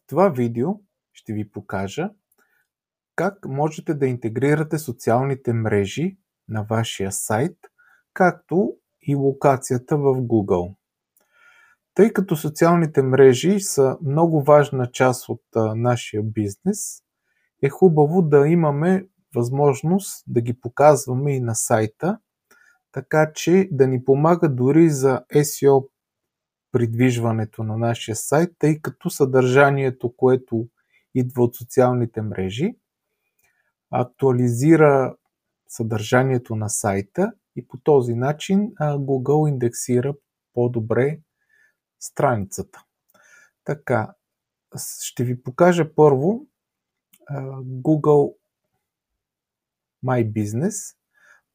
това видео ще ви покажа как можете да интегрирате социалните мрежи на вашия сайт, както и локацията в Google. Тъй като социалните мрежи са много важна част от нашия бизнес, е хубаво да имаме възможност да ги показваме и на сайта, така че да ни помага дори за SEO придвижването на нашия сайт, тъй като съдържанието, което идва от социалните мрежи, актуализира съдържанието на сайта и по този начин Google индексира по-добре страницата. Така, ще ви покажа първо Google My Business.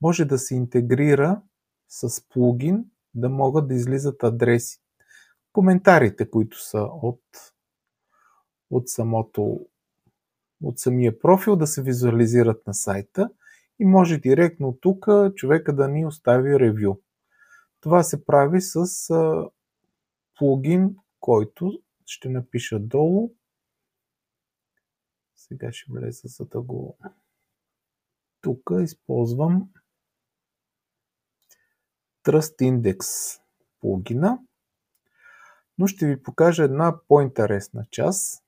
Може да се интегрира с плугин, да могат да излизат адреси. Коментарите, които са от самия профил, да се визуализират на сайта и може директно тук човека да ни остави ревю. Това се прави с плугин, който ще напиша долу. Сега ще влеза, за да го... Тук използвам Trust Index плугина, но ще ви покажа една по-интересна част,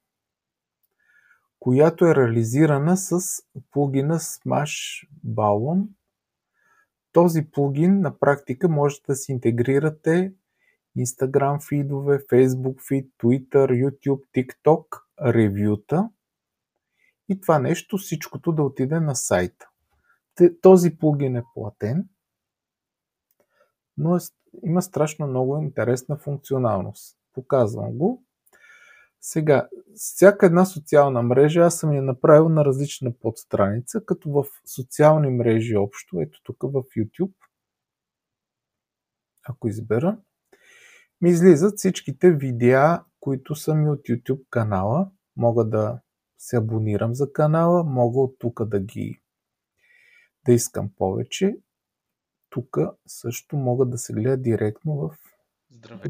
която е реализирана с плугина Smashballoon. Този плугин на практика може да си интегрирате Instagram фидове, Facebook фид, Twitter, YouTube, TikTok, ревюта и това нещо, всичкото да отиде на сайта. Този плугин е платен, но има страшно много интересна функционалност. Показвам го. Сега, всяка една социална мрежа аз съм я направил на различна подстраница, като в социални мрежи общо, ето тук в YouTube, ако избера, ми излизат всичките видеа, които са ми от YouTube канала. Мога да се абонирам за канала, мога от тук да искам повече. Тук също мога да се гледа директно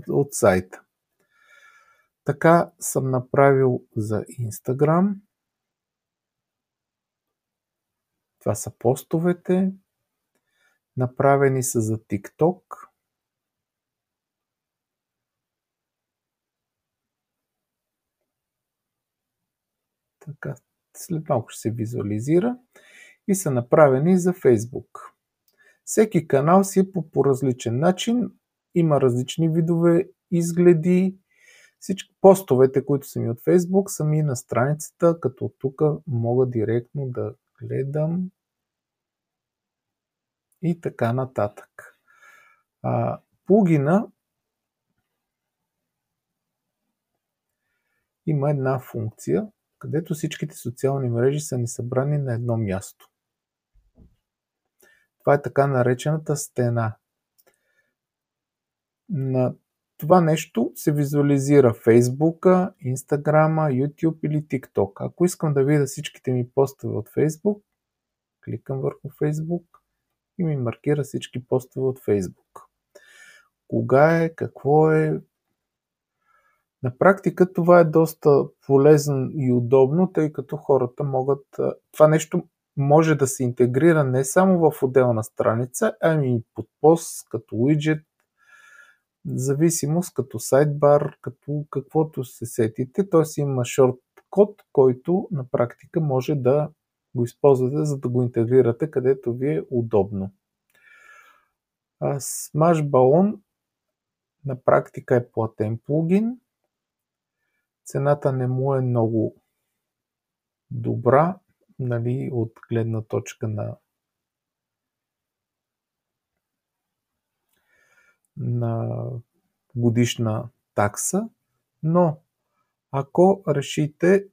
от сайта. Така съм направил за Instagram. Това са постовете. Направени са за TikTok. Така, след малко ще се визуализира. И са направени за Facebook. Всеки канал си е по различен начин. Има различни видове изгледи. Всички постовете, които са ми от Facebook, са ми на страницата, като тук мога директно да гледам и така нататък. Плугина има една функция, където всичките социални мрежи са ни събрани на едно място. Това е така наречената стена. На това нещо се визуализира Facebook, Instagram, YouTube или TikTok. Ако искам да видя всичките ми постове от Facebook, кликам върху Facebook и ми маркира всички постове от Facebook. Кога е, какво е. На практика това е доста полезно и удобно, тъй като хората могат... Това нещо може да се интегрира не само в отделна страница, ами и под пост, като уиджет, зависимост, като сайдбар, като каквото се сетите. Т.е. има шорткод, който на практика може да го използвате, за да го интегрирате където ви е удобно. Smashballoon на практика е платен плугин. Цената не му е много добра, нали, от гледна точка на годишна такса, но ако решите,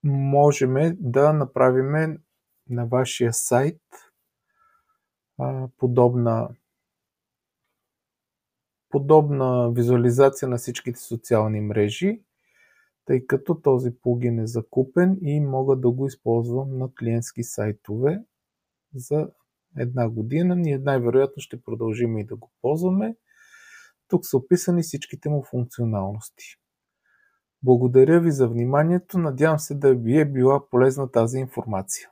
можем да направим на вашия сайт подобна визуализация на всичките социални мрежи, тъй като този плугин е закупен и мога да го използвам на клиентски сайтове за една година. Ние най-вероятно ще продължим и да го ползваме. Тук са описани всичките му функционалности. Благодаря ви за вниманието. Надявам се да ви е била полезна тази информация.